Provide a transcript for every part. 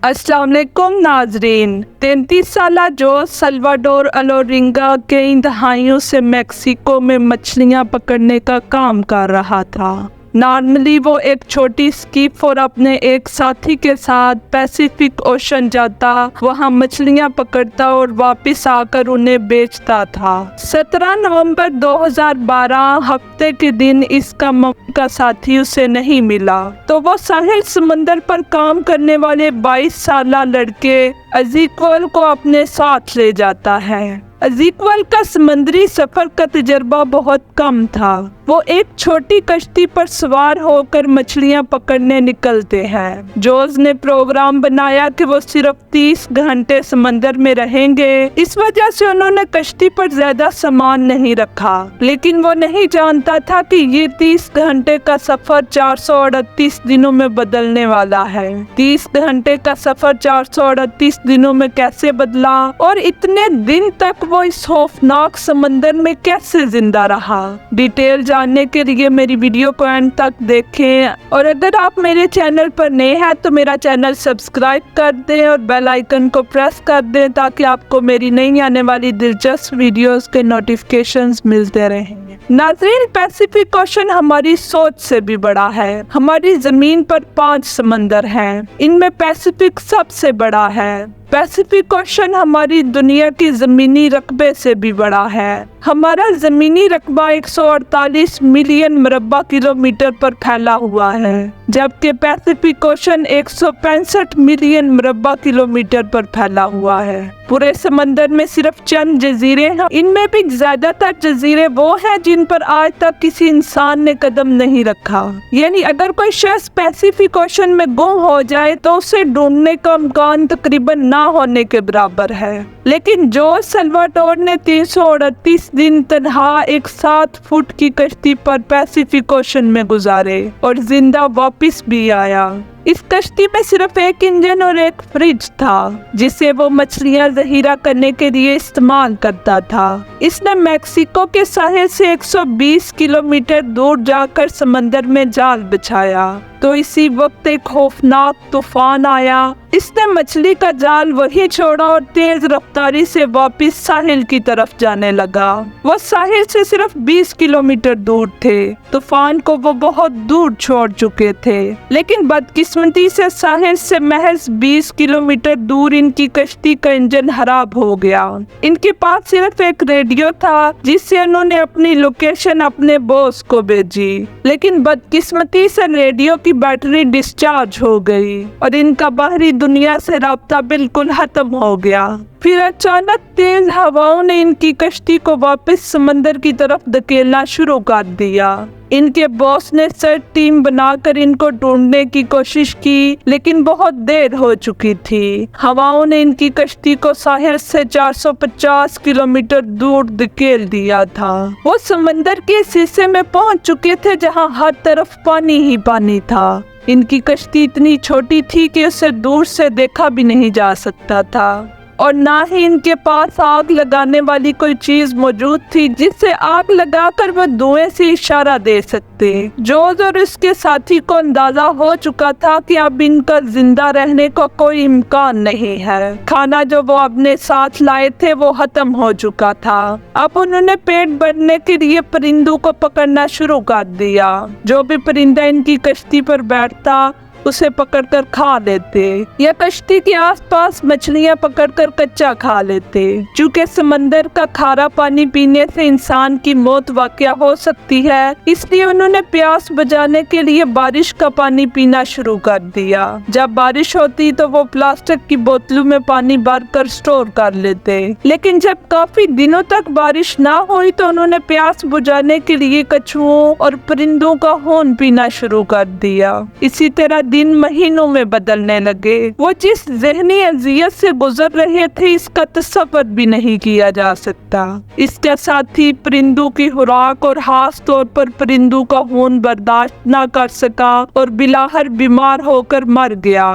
अस्सलाम वालेकुम नाजरीन। 33 साला जोस सल्वाडोर अलोरिंगा कई दहाइयों से मेक्सिको में मछलियां पकड़ने का काम कर रहा था। नॉर्मली वो एक छोटी स्कीप और अपने एक साथी के साथ पैसिफिक ओशन जाता, वहाँ मछलियाँ पकड़ता और वापस आकर उन्हें बेचता था। 17 नवंबर 2012 हफ्ते के दिन इसका का साथी उसे नहीं मिला, तो वो साहिल समंदर पर काम करने वाले 22 साला लड़के अजीक्वल को अपने साथ ले जाता है। अजीक्वल का समंदरी सफर का तजर्बा बहुत कम था। वो एक छोटी कश्ती पर सवार होकर मछलियां पकड़ने निकलते हैं। जोस ने प्रोग्राम बनाया कि वो सिर्फ 30 घंटे समंदर में रहेंगे, इस वजह से उन्होंने कश्ती पर ज्यादा सामान नहीं रखा। लेकिन वो नहीं जानता था कि ये 30 घंटे का सफर 438 दिनों में बदलने वाला है। 30 घंटे का सफर 438 दिनों में कैसे बदला और इतने दिन तक वो इस खौफनाक समंदर में कैसे जिंदा रहा। डिटेल जानने के लिए मेरी वीडियो को एंड तक देखें, और अगर आप मेरे चैनल पर नए हैं तो मेरा चैनल सब्सक्राइब कर दें और बेल आइकन को प्रेस कर दें ताकि आपको मेरी नई आने वाली दिलचस्प वीडियोस के नोटिफिकेशंस मिलते रहेंगे। नाज़रीन, पैसिफिक ओशन हमारी सोच से भी बड़ा है। हमारी जमीन पर 5 समंदर हैं, इनमें पैसिफिक सबसे बड़ा है। पैसिफिक ओशन हमारी दुनिया की ज़मीनी रकबे से भी बड़ा है। हमारा ज़मीनी रकबा 148 मिलियन मुरब्बा किलोमीटर पर फैला हुआ है, जबकि पैसिफिक ओशन 165 मिलियन मुरब्बा किलोमीटर पर फैला हुआ है। पूरे समंदर में सिर्फ चंद जजीरे हैं, इनमें भी ज्यादातर जजीरे वो हैं जिन पर आज तक किसी इंसान ने कदम नहीं रखा। यानी अगर कोई शख्स पैसिफिक ओशन में गुम हो जाए तो उसे ढूंढने का इम्कान तकरीबन ना होने के बराबर है। लेकिन जोस सल्वाडोर ने 338 दिन तन्हा एक 7 फुट की कश्ती पर पैसिफिक ओशन में गुजारे और जिंदा वापस भी आया। इस कश्ती में सिर्फ एक इंजन और एक फ्रिज था, जिसे वो मछलियां जहीरा करने के लिए इस्तेमाल करता था। इसने मेक्सिको के साहिल से 120 किलोमीटर दूर जाकर समंदर में जाल बिछाया, तो इसी वक्त एक खौफनाक तूफान आया। इसने मछली का जाल वही छोड़ा और तेज रफ्तारी से वापस साहिल की तरफ जाने लगा। वो साहिल से सिर्फ 20 किलोमीटर दूर थे। तूफान को वो बहुत दूर छोड़ चुके थे, लेकिन बदकिस्मती से साहिल से महज 20 किलोमीटर दूर इनकी कश्ती का इंजन खराब हो गया। इनके पास सिर्फ एक रेडियो था, जिससे उन्होंने अपनी लोकेशन अपने बॉस को भेजी, लेकिन बदकिस्मती से रेडियो की बैटरी डिस्चार्ज हो गई और इनका बाहरी दुनिया से राब्ता बिल्कुल खत्म हो गया। फिर अचानक तेज हवाओं ने इनकी कश्ती को वापस समंदर की तरफ धकेलना शुरू कर दिया। इनके बॉस ने सर्च टीम बनाकर इनको ढूंढने की कोशिश की, लेकिन बहुत देर हो चुकी थी। हवाओं ने इनकी कश्ती को साहिल से 450 किलोमीटर दूर धकेल दिया था। वो समंदर के इस हिस्से में पहुंच चुके थे जहां हर तरफ पानी ही पानी था। इनकी कश्ती इतनी छोटी थी कि उसे दूर से देखा भी नहीं जा सकता था, और ना ही इनके पास आग लगाने वाली कोई चीज मौजूद थी जिससे आग लगाकर वह धुएं से इशारा दे सकते। जोस और उसके साथी को अंदाजा हो चुका था कि अब इनका जिंदा रहने का कोई इम्कान नहीं है। खाना जो वो अपने साथ लाए थे वो खत्म हो चुका था। अब उन्होंने पेट भरने के लिए परिंदों को पकड़ना शुरू कर दिया। जो भी परिंदा इनकी कश्ती पर बैठता उसे पकड़कर खा लेते, या कश्ती के आसपास मछलियां पकड़कर कच्चा खा लेते। चूँकि समंदर का खारा पानी पीने से इंसान की मौत वाक़या हो सकती है, इसलिए उन्होंने प्यास बुझाने के लिए बारिश का पानी पीना शुरू कर दिया। जब बारिश होती तो वो प्लास्टिक की बोतलों में पानी भरकर स्टोर कर लेते, लेकिन जब काफी दिनों तक बारिश ना हुई तो उन्होंने प्यास बुझाने के लिए कछुओं और परिंदों का खून पीना शुरू कर दिया। इसी तरह दिन महीनों में बदलने लगे। वो जिस ज़हनी अजियत से गुजर रहे थे इसका तस्वर भी नहीं किया जा सकता। इसके साथ ही परिंदों की खुराक और खास तौर पर परिंदों का खून बर्दाश्त न कर सका और बिलाहर बीमार होकर मर गया।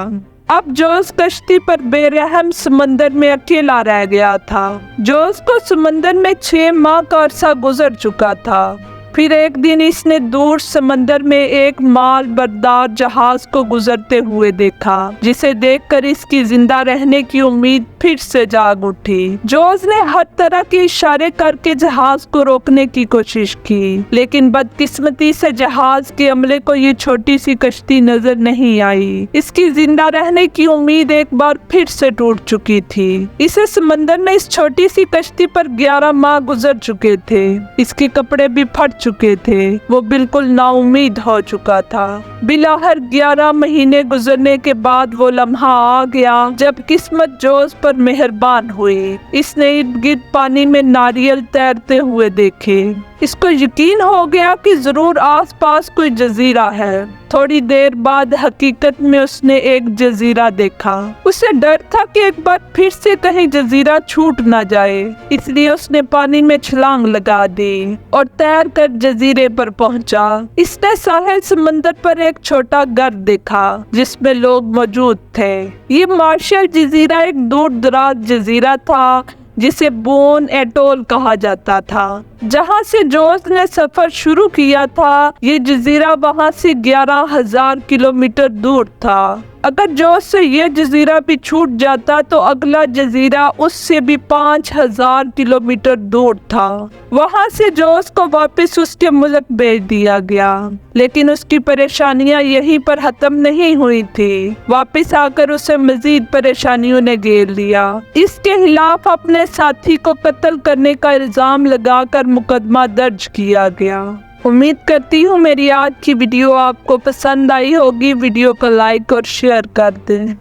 अब जोस कश्ती पर बेरहम समंदर में अकेला रह गया था। जोस को समंदर में 6 माह का अरसा गुजर चुका था। फिर एक दिन इसने दूर समंदर में एक माल बरदार जहाज को गुजरते हुए देखा, जिसे देखकर इसकी जिंदा रहने की उम्मीद फिर से जाग उठी। जोस ने हर तरह के इशारे करके जहाज को रोकने की कोशिश की, लेकिन बदकिस्मती से जहाज के अमले को ये छोटी सी कश्ती नजर नहीं आई। इसकी जिंदा रहने की उम्मीद एक बार फिर से टूट चुकी थी। इसे समंदर में इस छोटी सी कश्ती पर 11 माह गुजर चुके थे। इसके कपड़े भी फट चुके थे। वो बिल्कुल नाउम्मीद हो चुका था। बिलाहर 11 महीने गुजरने के बाद वो लम्हा आ गया जब किस्मत जोस पर मेहरबान हुई। इसने इर्द गिर्द पानी में नारियल तैरते हुए देखे। इसको यकीन हो गया कि जरूर आसपास कोई जजीरा है। थोड़ी देर बाद हकीकत में उसने एक जजीरा देखा। उसे डर था कि एक बार फिर से कहीं जजीरा छूट ना जाए, इसलिए उसने पानी में छलांग लगा दी और तैर कर जजीरे पर पहुंचा। इसने साहिल समंदर पर एक छोटा घर देखा जिसमें लोग मौजूद थे। ये मार्शल जजीरा एक दूर दराज जजीरा था जिसे बोन एटोल कहा जाता था। जहां से जोस ने सफर शुरू किया था, ये जजीरा वहां से 11,000 किलोमीटर दूर था। अगर जोस से ये जजीरा भी छूट जाता तो अगला जजीरा उससे भी 5,000 किलोमीटर दूर था। वहां से जोस को वापस उसके मुल्क भेज दिया गया, लेकिन उसकी परेशानियां यहीं पर खत्म नहीं हुई थी। वापस आकर उसे मजीद परेशानियों ने घेर लिया। इसके खिलाफ अपने साथी को कत्ल करने का इल्जाम लगाकर मुकदमा दर्ज किया गया। उम्मीद करती हूँ मेरी आज की वीडियो आपको पसंद आई होगी। वीडियो को लाइक और शेयर कर दें।